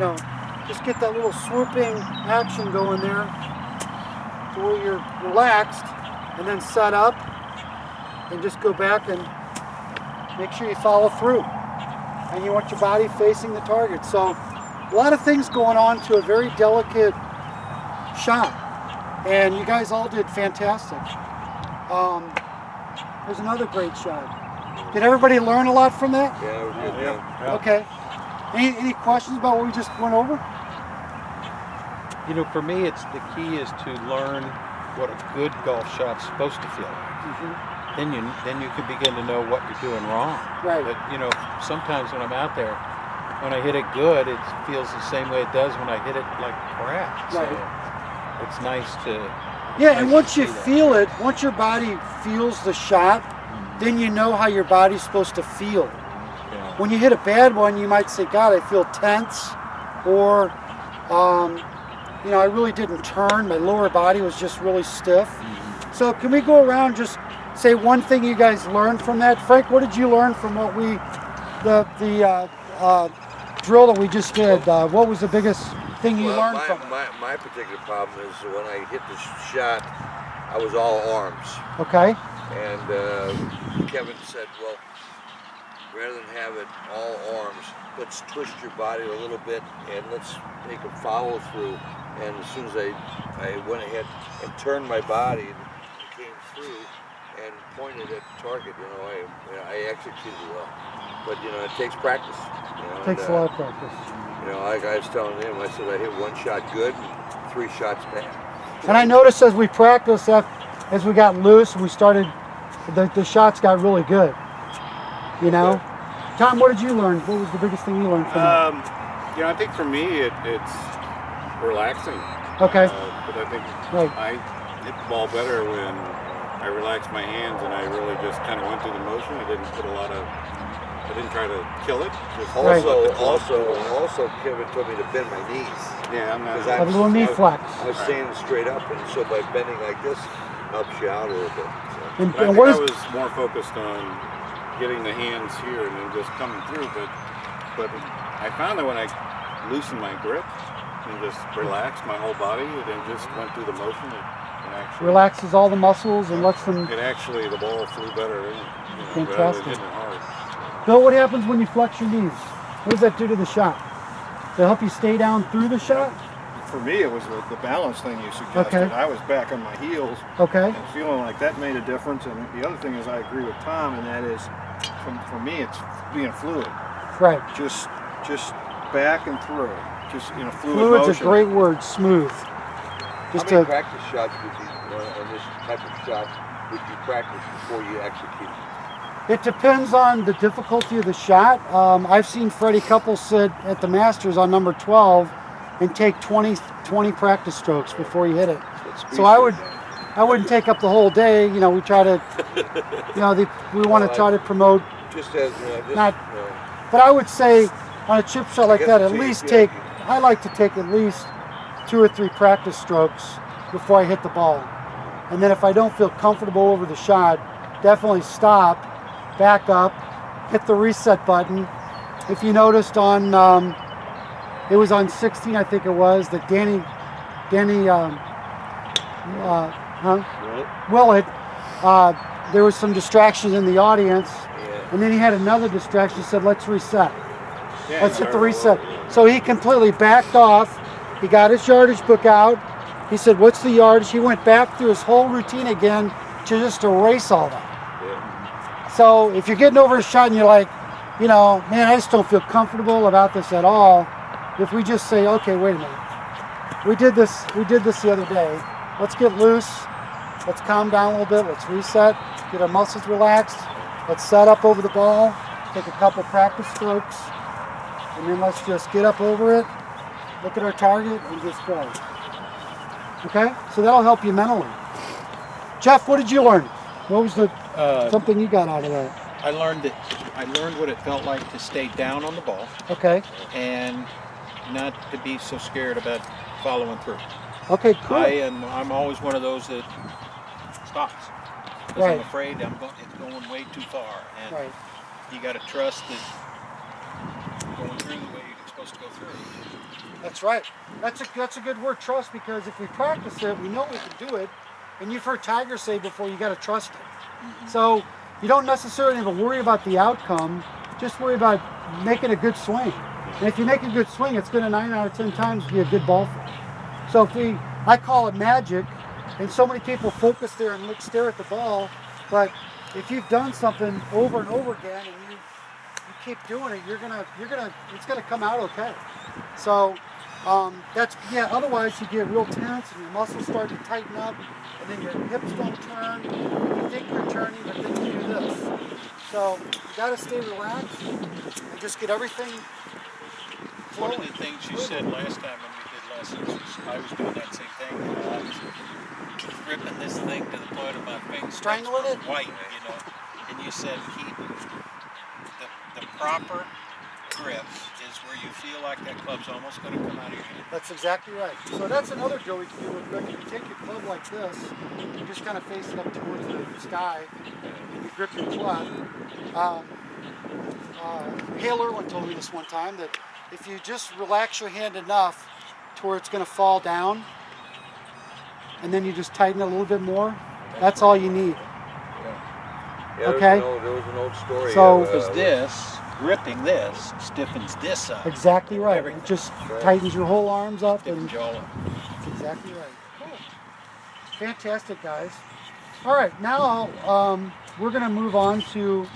know, just get that little swooping action going there to where you're relaxed, and then set up and just go back and make sure you follow through. And you want your body facing the target. So a lot of things going on to a very delicate shot. And you guys all did fantastic. There's another great shot. Did everybody learn a lot from that? Yeah, we're good. Yeah. Okay. Any questions about what we just went over? You know, for me, it's the key is to learn what a good golf shot's supposed to feel like. Mm-hmm. Then you can begin to know what you're doing wrong. Right. But you know, sometimes when I'm out there, when I hit it good, it feels the same way it does when I hit it like crap. Right. So it's nice to. Yeah, and once you see that. feel it, once your body feels the shot, then you know how your body's supposed to feel. Yeah. When you hit a bad one, you might say, God, I feel tense, or, you know, I really didn't turn. My lower body was just really stiff. So can we go around just say one thing you guys learned from that? Frank, what did you learn from what we, the drill that we just did? What was the biggest thing you learned from it? My particular problem is when I hit the shot, I was all arms. Okay. And Kevin said, well, rather than have it all arms, let's twist your body a little bit and let's make a follow through. And as soon as I went ahead and turned my body and came through and pointed at the target, you know, I executed well. But you know, it takes practice. You know, Takes a lot of practice. You know, like I was telling him, I said I hit one shot good and 3 shots bad. And I noticed as we practiced, as we got loose, we started, the shots got really good. You know? Tom, what did you learn? What was the biggest thing you learned from it? You know, I think for me, it's relaxing. Okay. But I think Right. I hit the ball better when I relaxed my hands and I really just kind of went through the motion. I didn't try to kill it. Just Right. Also, Kevin told me to bend my knees. yeah, I'm not. Because Have a little knee flex. I was standing straight up, and so by bending like this, helps you out a little bit. So. And, But I and think what I is, was more focused on getting the hands here and then just coming through. But I found that when I loosened my grip and just relaxed my whole body and then just went through the motion, it actually relaxes all the muscles and lets them. It actually, the ball flew better in, rather than Fantastic. hitting it hard. Bill, what happens when you flex your knees? What does that do to the shot? Does it help you stay down through the shot? For me, it was the balance thing you suggested. Okay. I was back on my heels Okay. and feeling like that made a difference. And the other thing is I agree with Tom, and that is, for me, it's being fluid. Right. Just back and through. Just in a fluid Fluid's motion. a great word, smooth. Just How many to, practice shots would you, on this type of shot, would you practice before you execute? it depends on the difficulty of the shot. I've seen Freddie Couples sit at the Masters on number 12 and take 20 practice strokes before you hit it. So I wouldn't take up the whole day. You know, we try to, you know, we want to try to promote. Just as, Not- But I would say on a chip shot like guess that, at it's least easy, yeah. I like to take at least 2 or 3 practice strokes before I hit the ball. And then if I don't feel comfortable over the shot, definitely stop, back up, hit the reset button. If you noticed on, it was on 16, I think it was, that Danny Willett, there was some distractions in the audience, and then he had another distraction. He said, let's reset. Yeah, Let's hit the reset. So he completely backed off. He got his yardage book out. He said, what's the yardage? He went back through his whole routine again to just erase all that. So if you're getting over a shot and you're like, you know, man, I just don't feel comfortable about this at all. If we just say, okay, wait a minute. We did this the other day. Let's get loose. Let's calm down a little bit. Let's reset. Get our muscles relaxed. Let's set up over the ball. Take a couple practice strokes. And then let's just get up over it. Look at our target and just go. Okay? So that'll help you mentally. Jeff, what did you learn? What was the something you got out of that? I learned what it felt like to stay down on the ball Okay. and not to be so scared about following through. Okay, cool. I'm always one of those that stops. Because Right. I'm afraid it's going way too far. And Right. you got to trust that going through the way it's supposed to go through. That's right. That's a good word, trust, because if we practice it, we know we can do it. And you've heard Tiger say before, you got to trust it. So you don't necessarily have to worry about the outcome. Just worry about making a good swing. And if you make a good swing, it's going to 9 out of 10 times be a good ball flight. So I call it magic, and so many people focus there and stare at the ball. But if you've done something over and over again, and you keep doing it, it's gonna come out okay. So otherwise you get real tense and your muscles start to tighten up, and then your hips don't turn. You think you're turning, but then you do this. So you gotta stay relaxed and just get everything flowing. One of the things you said last time when we did lessons was I was doing that same thing. I was gripping this thing to the point of my fingers Strangling it? white, and you said keep the proper grip is where you feel like that club's almost going to come out of your hand. That's exactly right. So that's another drill we can do with Rick. You take your club like this, you just kind of face it up towards the sky, and you grip your club. Hale Irwin told me this one time, that if you just relax your hand enough to where it's going to fall down, and then you just tighten it a little bit more, that's all you need. Yeah, Okay. There was an old story. So- Because gripping this stiffens this up. Exactly right. Everything. It just Right. tightens your whole arms up, and Stiffens you all up. that's exactly right. Cool. Fantastic, guys. All right, now we're going to move on to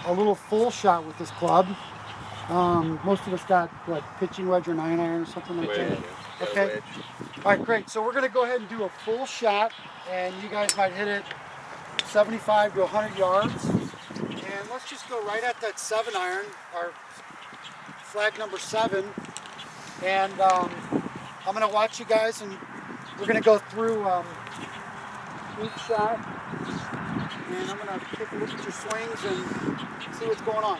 a little full shot with this club. Most of us got pitching wedge or 9-iron or something like Wedge, that. yeah. Okay. Wedge. All right, great. So we're going to go ahead and do a full shot, and you guys might hit it 75 to 100 yards. And let's just go right at that 7-iron, our flag number 7. And I'm going to watch you guys, and we're going to go through each shot. And I'm going to take a look at your swings and see what's going on.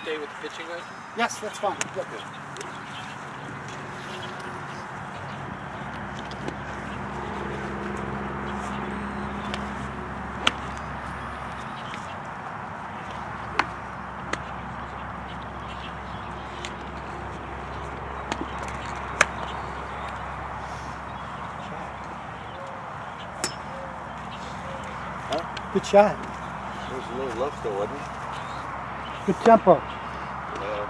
Stay with the pitching wedge. Yes, that's fine. Yep. Good shot. There was a little left though, wasn't it? Good tempo. Yeah.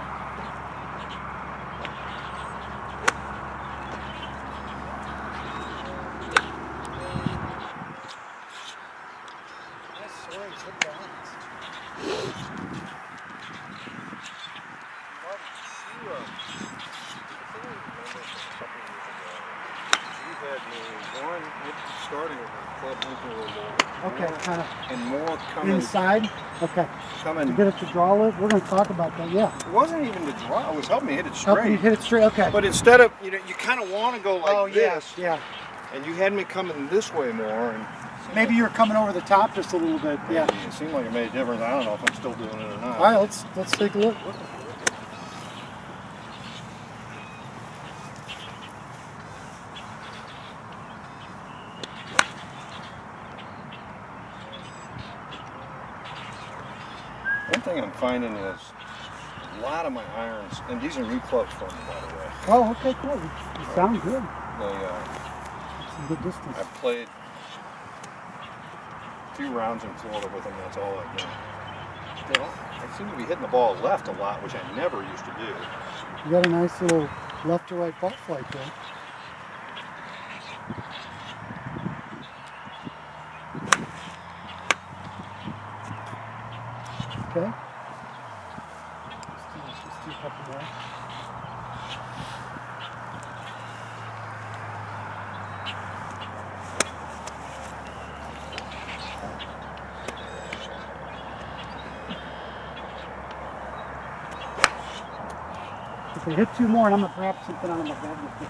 Nice swings. Hit balance. You had me one starting with a club length a little more. Okay, kind of And more coming. inside. Okay. To Coming. get it to draw it, we're going to talk about that. Yeah. It wasn't even the draw. It was helping me hit it Helping you straight. hit it straight. Okay. But instead of, you kind of want to go like oh yeah, this. yeah. And you had me coming this way more. And Maybe you were coming over the top just a little bit. Yeah. it seemed like it made a difference. I don't know if I'm still doing it or not. All right, let's take a look. One thing I'm finding is a lot of my irons, and these are new clubs for me, by the way. Oh, okay, cool. You sound good. They, Some good distance. I've played a few rounds in Florida with them. That's all I've done. I seem to be hitting the ball left a lot, which I never used to do. You got a nice little left to right ball flight there. Okay. Let's do a couple more. If we hit 2 more, and I'm gonna grab something out of my bag. Real quick.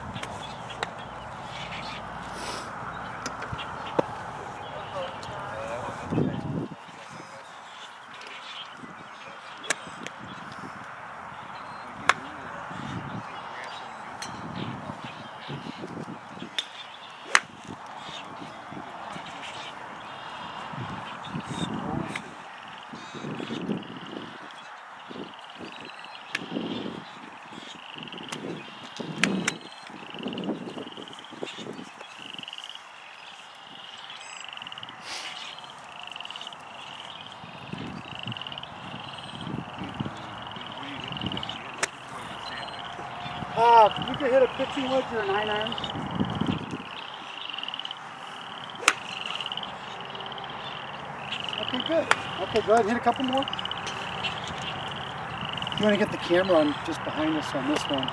You could hit a pitching wedge or a 9-iron. Okay, good. Okay, go ahead and hit a couple more. You want to get the camera on just behind us on this one.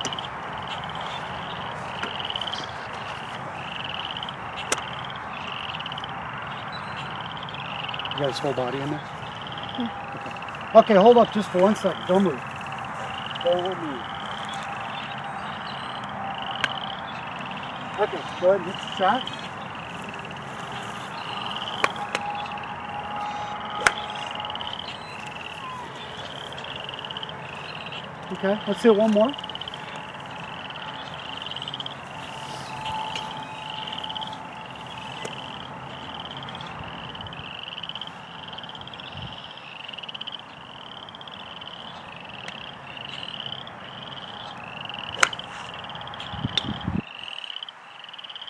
You got his whole body in there? Okay. Okay, hold up just for 1 second. Don't move. Don't move. Okay, go ahead and hit the shot. Okay, let's hit one more.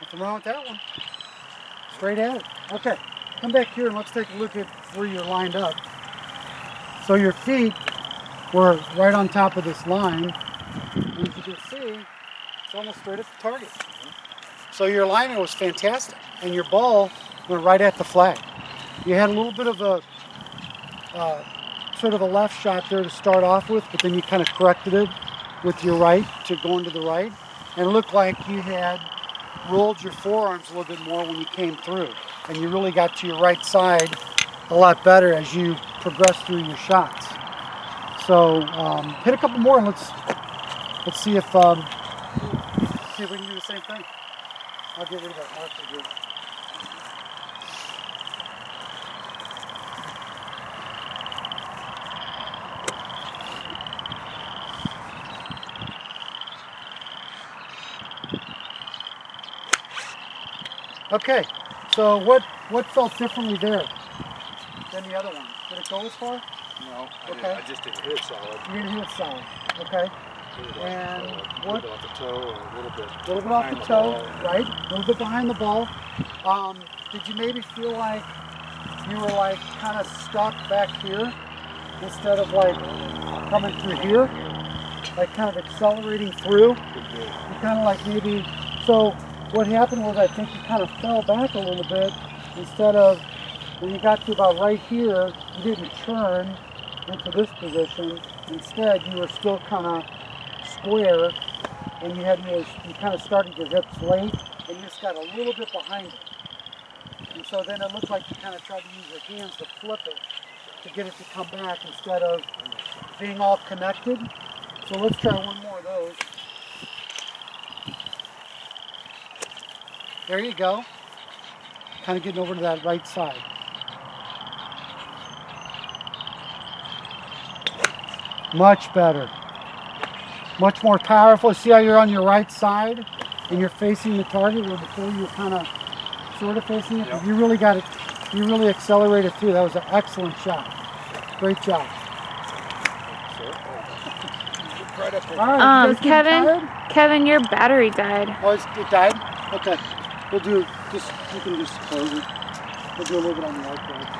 Nothing wrong with that one. Straight at it. Okay, come back here and let's take a look at where you're lined up. So your feet were right on top of this line. And as you can see, it's almost straight at the target. So your alignment was fantastic, and your ball went right at the flag. You had a little bit of a sort of a left shot there to start off with, but then you kind of corrected it with your right to go into the right, and it looked like you had rolled your forearms a little bit more when you came through, and you really got to your right side a lot better as you progressed through your shots. So hit a couple more and let's see if we can do the same thing. I'll get rid of that marker here. Okay, so what felt differently there than the other one? Did it go as far? No, Okay. I just didn't hit it solid. You didn't hit it solid. Okay. And A what? little bit off the toe, or a little bit. A little bit off behind the the toe, ball. right? A little bit behind the ball. Did you maybe feel like you were like kind of stuck back here instead of like coming through here? Like kind of accelerating through? You kind of like maybe, so what happened was I think you kind of fell back a little bit instead of, when you got to about right here, you didn't turn into this position. Instead, you were still kind of square, and you kind of started your hips late, and you just got a little bit behind it. And so then it looked like you kind of tried to use your hands to flip it to get it to come back instead of being all connected. So let's try one more of those. There you go. Kind of getting over to that right side. Much better. Much more powerful. See how you're on your right side and you're facing the target where before you were kind of sort of facing it? Yep. You really got it. You really accelerated through. That was an excellent shot. Great job. Right up there. All right, you guys getting Kevin, tired? Kevin, your battery died. Oh, it died? Okay. We'll do, you can just close it. We'll do a little bit on the outside.